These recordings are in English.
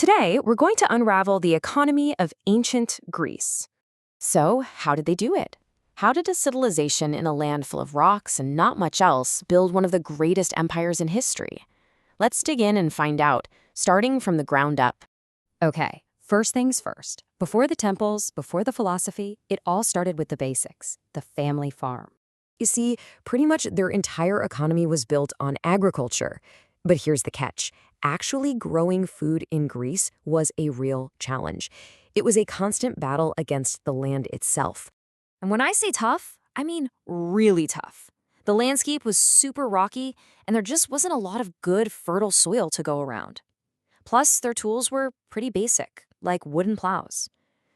Today, we're going to unravel the economy of ancient Greece. So, how did they do it? How did a civilization in a land full of rocks and not much else build one of the greatest empires in history? Let's dig in and find out, starting from the ground up. Okay, first things first. Before the temples, before the philosophy, it all started with the basics, the family farm. You see, pretty much their entire economy was built on agriculture. But here's the catch. Actually growing food in Greece was a real challenge. It was a constant battle against the land itself. And when I say tough, I mean really tough. The landscape was super rocky, and there just wasn't a lot of good, fertile soil to go around. Plus, their tools were pretty basic, like wooden plows.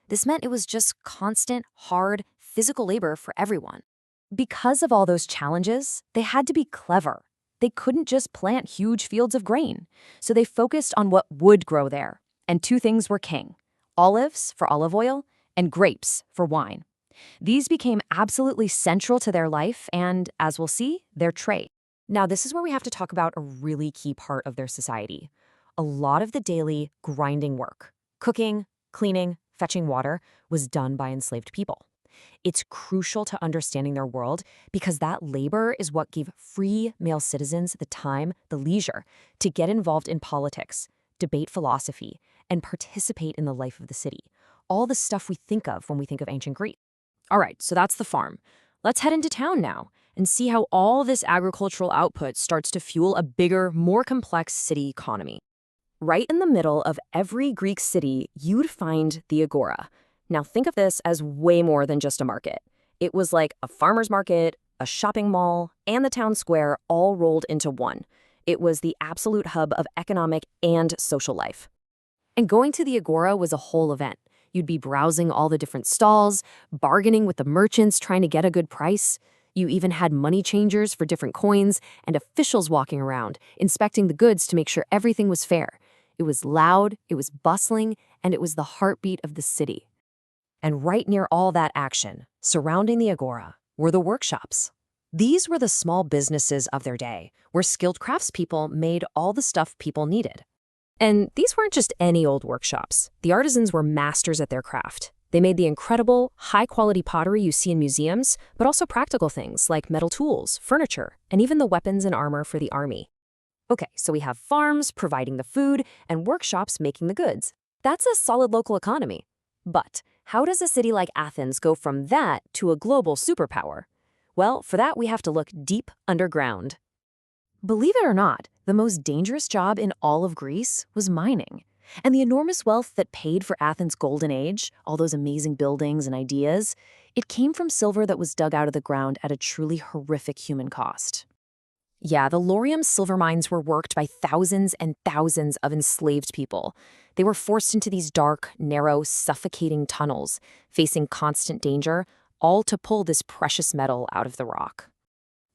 This meant it was just constant, hard, physical labor for everyone. Because of all those challenges, they had to be clever. They couldn't just plant huge fields of grain, so they focused on what would grow there. And two things were king: olives for olive oil and grapes for wine. These became absolutely central to their life and, as we'll see, their trade. Now, this is where we have to talk about a really key part of their society. A lot of the daily grinding work, cooking, cleaning, fetching water, was done by enslaved people. It's crucial to understanding their world because that labor is what gave free male citizens the time, the leisure, to get involved in politics, debate philosophy, and participate in the life of the city. All the stuff we think of when we think of ancient Greece. All right, so that's the farm. Let's head into town now and see how all this agricultural output starts to fuel a bigger, more complex city economy. Right in the middle of every Greek city, you'd find the agora. Now think of this as way more than just a market. It was like a farmer's market, a shopping mall, and the town square all rolled into one. It was the absolute hub of economic and social life. And going to the agora was a whole event. You'd be browsing all the different stalls, bargaining with the merchants trying to get a good price. You even had money changers for different coins and officials walking around, inspecting the goods to make sure everything was fair. It was loud, it was bustling, and it was the heartbeat of the city. And right near all that action, surrounding the agora, were the workshops. These were the small businesses of their day, where skilled craftspeople made all the stuff people needed. And these weren't just any old workshops. The artisans were masters at their craft. They made the incredible, high-quality pottery you see in museums, but also practical things like metal tools, furniture, and even the weapons and armor for the army. Okay, so we have farms providing the food and workshops making the goods. That's a solid local economy. But how does a city like Athens go from that to a global superpower? Well, for that we have to look deep underground. Believe it or not, the most dangerous job in all of Greece was mining. And the enormous wealth that paid for Athens' golden age, all those amazing buildings and ideas, it came from silver that was dug out of the ground at a truly horrific human cost. Yeah, the Laurium silver mines were worked by thousands and thousands of enslaved people. They were forced into these dark, narrow, suffocating tunnels, facing constant danger, all to pull this precious metal out of the rock.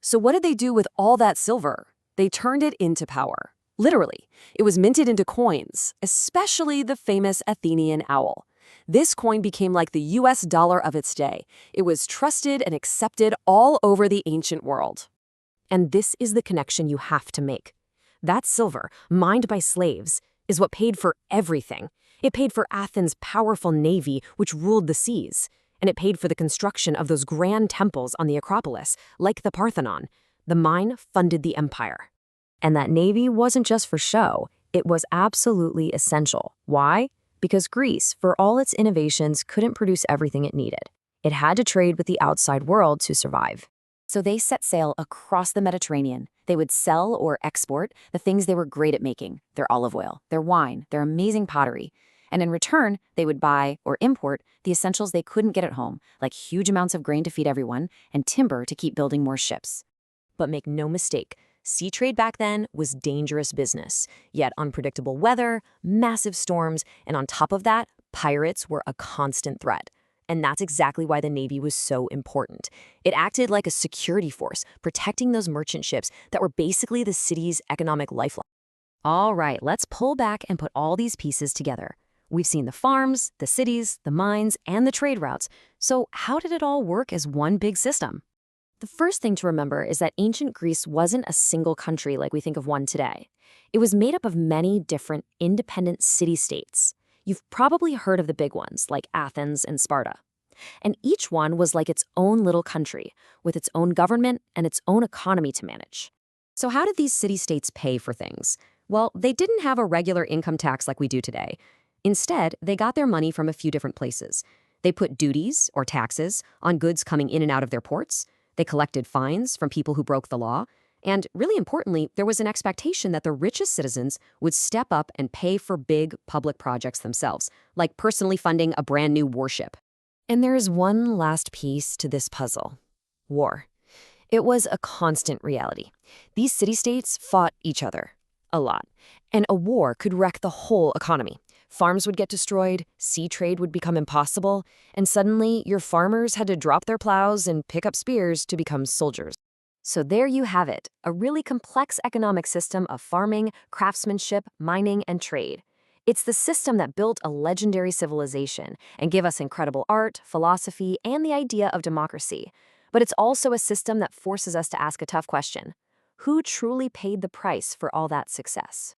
So what did they do with all that silver? They turned it into power. Literally, it was minted into coins, especially the famous Athenian owl. This coin became like the US dollar of its day. It was trusted and accepted all over the ancient world. And this is the connection you have to make. That silver, mined by slaves, is what paid for everything. It paid for Athens' powerful navy, which ruled the seas. And it paid for the construction of those grand temples on the Acropolis, like the Parthenon. The mine funded the empire. And that navy wasn't just for show. It was absolutely essential. Why? Because Greece, for all its innovations, couldn't produce everything it needed. It had to trade with the outside world to survive. So they set sail across the Mediterranean. They would sell or export the things they were great at making, their olive oil, their wine, their amazing pottery. And in return, they would buy or import the essentials they couldn't get at home, like huge amounts of grain to feed everyone and timber to keep building more ships. But make no mistake, sea trade back then was dangerous business. Yet unpredictable weather, massive storms, and on top of that, pirates were a constant threat. And that's exactly why the Navy was so important. It acted like a security force, protecting those merchant ships that were basically the city's economic lifeline. All right, let's pull back and put all these pieces together. We've seen the farms, the cities, the mines, and the trade routes. So how did it all work as one big system? The first thing to remember is that ancient Greece wasn't a single country like we think of one today. It was made up of many different independent city-states. You've probably heard of the big ones, like Athens and Sparta. And each one was like its own little country, with its own government and its own economy to manage. So how did these city-states pay for things? Well, they didn't have a regular income tax like we do today. Instead, they got their money from a few different places. They put duties, or taxes, on goods coming in and out of their ports. They collected fines from people who broke the law. And really importantly, there was an expectation that the richest citizens would step up and pay for big public projects themselves, like personally funding a brand new warship. And there is one last piece to this puzzle: war. It was a constant reality. These city-states fought each other a lot, and a war could wreck the whole economy. Farms would get destroyed, sea trade would become impossible, and suddenly your farmers had to drop their plows and pick up spears to become soldiers. So there you have it, a really complex economic system of farming, craftsmanship, mining, and trade. It's the system that built a legendary civilization and gave us incredible art, philosophy, and the idea of democracy. But it's also a system that forces us to ask a tough question: who truly paid the price for all that success?